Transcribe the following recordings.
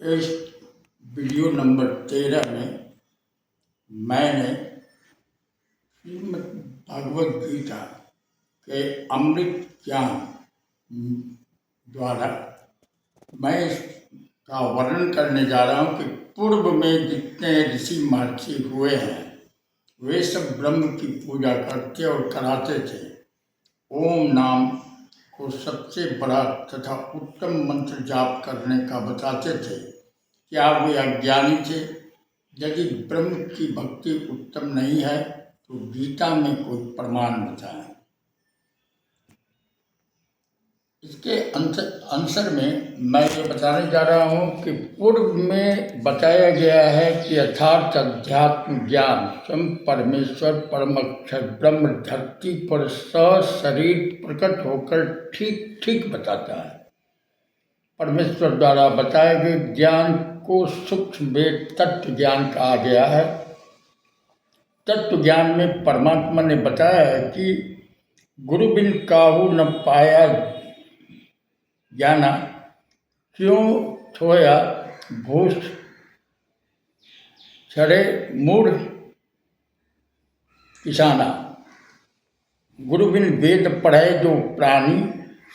इस video number 13 में मैंने श्रीमद् भगवद गीता के अमृत ज्ञान द्वारा मैं इसका वर्णन करने जा रहा हूँ कि पूर्व में जितने ऋषि महर्षि हुए हैं वे सब ब्रह्म की पूजा करते और कराते थे। ओम नाम को सबसे बड़ा तथा उत्तम मंत्र जाप करने का बताते थे। क्या वे अज्ञानी थे? यदि ब्रह्म की भक्ति उत्तम नहीं है तो गीता में कोई प्रमाण बताएं। इसके आंसर में मैं ये बताने जा रहा हूँ कि पूर्व में बताया गया है कि यथार्थ अध्यात्म ज्ञान स्वयं परमेश्वर परमाक्षर ब्रह्म धरती पर सशरीर प्रकट होकर ठीक ठीक बताता है। परमेश्वर द्वारा बताए गए ज्ञान को सूक्ष्म वेद तत्व ज्ञान कहा गया है। तत्व ज्ञान में परमात्मा ने बताया है कि गुरु बिन काहू न पाया ज्ञाना, क्यों छोया भूष छड़े मूढ़ किसाना। गुरु बिन वेद पढ़े जो प्राणी,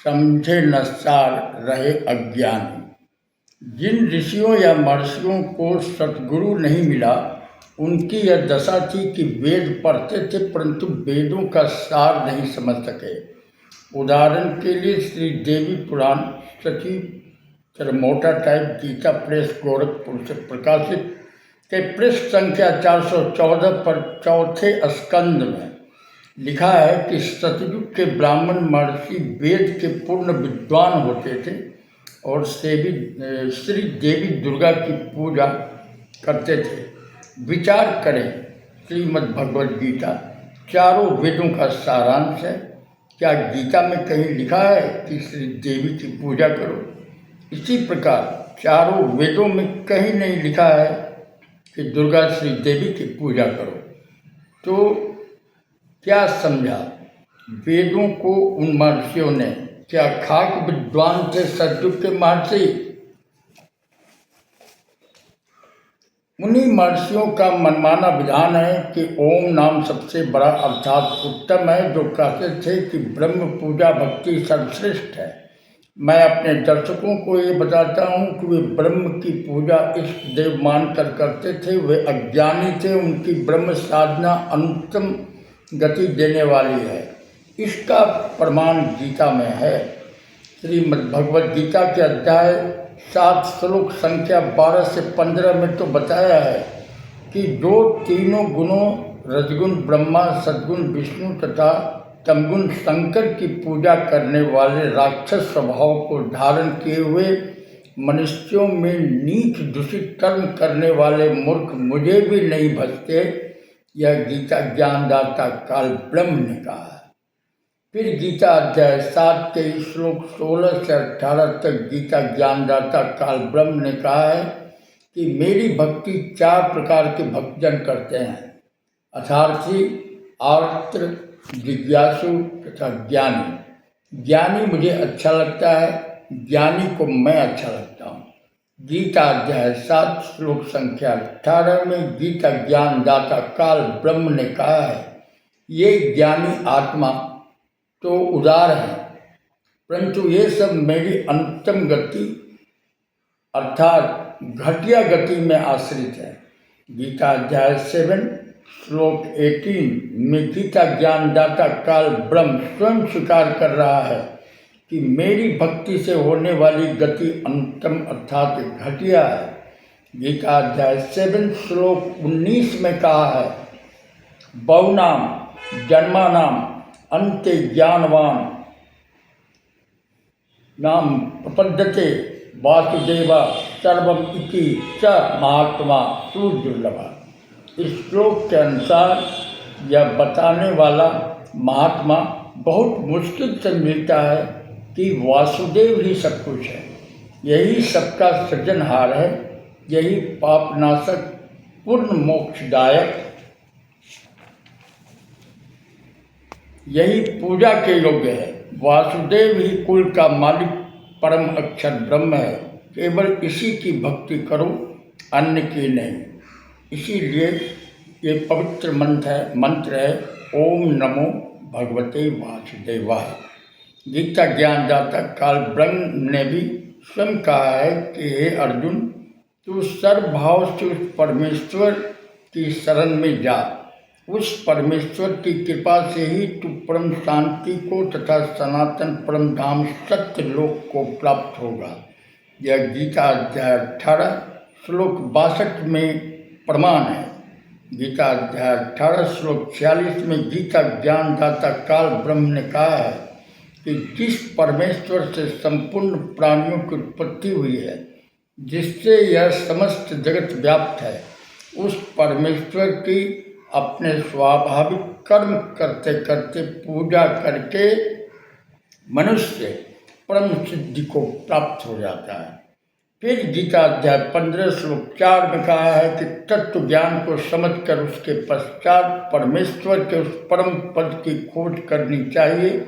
समझे न सार रहे अज्ञानी। जिन ऋषियों या महर्षियों को सतगुरु नहीं मिला उनकी यह दशा थी कि वेद पढ़ते थे परंतु वेदों का सार नहीं समझ सके। उदाहरण के लिए श्री देवी पुराण सचिव मोटा टाइप गीता प्रेस गोरखपुर से प्रकाशित के पृष्ठ संख्या 414 पर चौथे स्कंद में लिखा है कि सतयुग के ब्राह्मण महर्षि वेद के पूर्ण विद्वान होते थे और श्री देवी दुर्गा की पूजा करते थे। विचार करें, श्रीमद् भगवद गीता चारों वेदों का सारांश है। क्या गीता में कहीं लिखा है कि श्री देवी की पूजा करो? इसी प्रकार चारों वेदों में कहीं नहीं लिखा है कि दुर्गा श्री देवी की पूजा करो। तो क्या समझा? वेदों को उन महर्षियों ने क्या खाक विद्वान थे सतयुग के महर्षि? उन्हीं महर्षियों का मनमाना विधान है कि ओम नाम सबसे बड़ा अर्थात उत्तम है, जो कहते थे कि ब्रह्म पूजा भक्ति सर्वश्रेष्ठ है। मैं अपने दर्शकों को ये बताता हूँ कि वे ब्रह्म की पूजा इष्ट देव मानकर करते थे। वे अज्ञानी थे। उनकी ब्रह्म साधना अनुत्तम गति देने वाली है। इसका प्रमाण गीता में है। श्रीमद् भगवद गीता के अध्याय 7 श्लोक संख्या 12 से 15 में तो बताया है कि जो तीनों गुणों रजगुण ब्रह्मा, सद्गुण विष्णु तथा तमगुण शंकर की पूजा करने वाले राक्षस स्वभाव को धारण किए हुए मनुष्यों में नीच दूषित कर्म करने वाले मूर्ख मुझे भी नहीं भजते, यह गीता ज्ञानदाता काल ब्रह्म ने कहा है। फिर गीता अध्याय 7 के श्लोक 16 से 18 तक गीता ज्ञानदाता काल ब्रह्म ने कहा है कि मेरी भक्ति 4 प्रकार के भक्तजन करते हैं: अर्थार्थी, आर्त्र, जिज्ञासु तथा ज्ञानी। ज्ञानी मुझे अच्छा लगता है, ज्ञानी को मैं अच्छा लगता हूँ। गीता अध्याय 7 श्लोक संख्या 18 में गीता ज्ञानदाता काल ब्रह्म ने कहा है, ये ज्ञानी आत्मा तो उदार है परंतु ये सब मेरी अनुत्तम गति अर्थात घटिया गति में आश्रित है। गीता अध्याय 7 श्लोक 18 में गीता ज्ञानदाता काल ब्रह्म स्वयं स्वीकार कर रहा है कि मेरी भक्ति से होने वाली गति अनुत्तम अर्थात घटिया है। गीता अध्याय 7 श्लोक 19 में कहा है, बहुनाम जन्मानाम अन्ते ज्ञानवान नाम प्रपद्यते वासुदेवा सर्वम इति च महात्मा सुदुर्लभा। इस श्लोक के अनुसार यह बताने वाला महात्मा बहुत मुश्किल से मिलता है कि वासुदेव ही सब कुछ है, यही सबका सृजनहार है, यही पापनाशक पूर्ण मोक्षदायक, यही पूजा के योग्य है। वासुदेव ही कुल का मालिक परम अक्षर ब्रह्म है। केवल इसी की भक्ति करो, अन्य की नहीं। इसीलिए ये पवित्र मंत्र है ओम नमो भगवते वासुदेवाय। गीता ज्ञानदाता काल ब्रह्म ने भी स्वयं कहा है कि हे अर्जुन, तू सर्वभाव से उस परमेश्वर की शरण में जा। उस परमेश्वर की कृपा से ही तू परम शांति को तथा सनातन परम धाम सत्य लोक को प्राप्त होगा। यह गीता अध्याय 18 श्लोक 62 में प्रमाण है। गीता अध्याय 18 श्लोक 46 में गीता ज्ञानदाता काल ब्रह्म ने कहा है कि जिस परमेश्वर से संपूर्ण प्राणियों की उत्पत्ति हुई है, जिससे यह समस्त जगत व्याप्त है, उस परमेश्वर की अपने स्वाभाविक कर्म करते करते पूजा करके मनुष्य परम सिद्धि को प्राप्त हो जाता है। फिर गीता अध्याय 15 श्लोक 4 में कहा है कि तत्व ज्ञान को समझकर उसके पश्चात परमेश्वर के उस परम पद की खोज करनी चाहिए,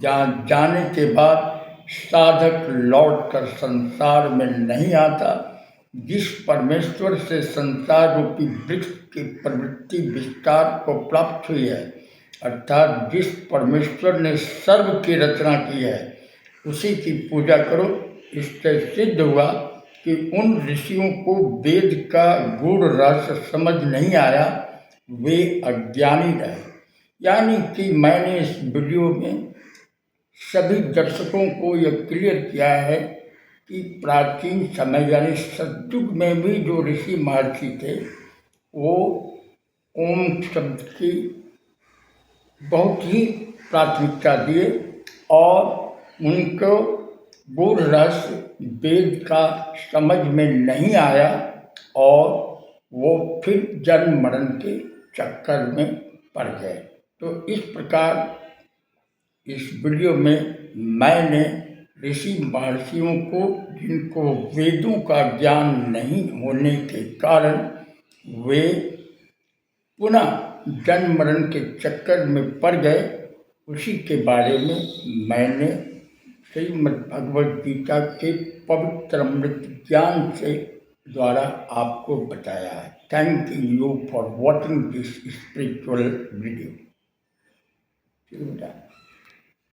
जहाँ जाने के बाद साधक लौटकर संसार में नहीं आता। जिस परमेश्वर से संसार रूपी वृक्ष की प्रवृत्ति विस्तार को प्राप्त हुई है, अर्थात जिस परमेश्वर ने सर्व की रचना की है, उसी की पूजा करो। इससे सिद्ध हुआ कि उन ऋषियों को वेद का गूढ़ रहस्य समझ नहीं आया, वे अज्ञानी रहे। यानी कि मैंने इस वीडियो में सभी दर्शकों को यह क्लियर किया है कि प्राचीन समय यानी सतयुग में भी जो ऋषि महर्षि थे, वो ओम शब्द की बहुत ही प्राथमिकता दिए और उनको गूढ़ रहस्य वेद का समझ में नहीं आया और वो फिर जन्म मरण के चक्कर में पड़ गए। तो इस प्रकार इस वीडियो में मैंने ऋषि महर्षियों को, जिनको वेदों का ज्ञान नहीं होने के कारण वे पुनः जन्म मरण के चक्कर में पड़ गए, उसी के बारे में मैंने श्रीमद् भगवद गीता के पवित्र अमृत ज्ञान से द्वारा आपको बताया है। Thank you for watching this spiritual video.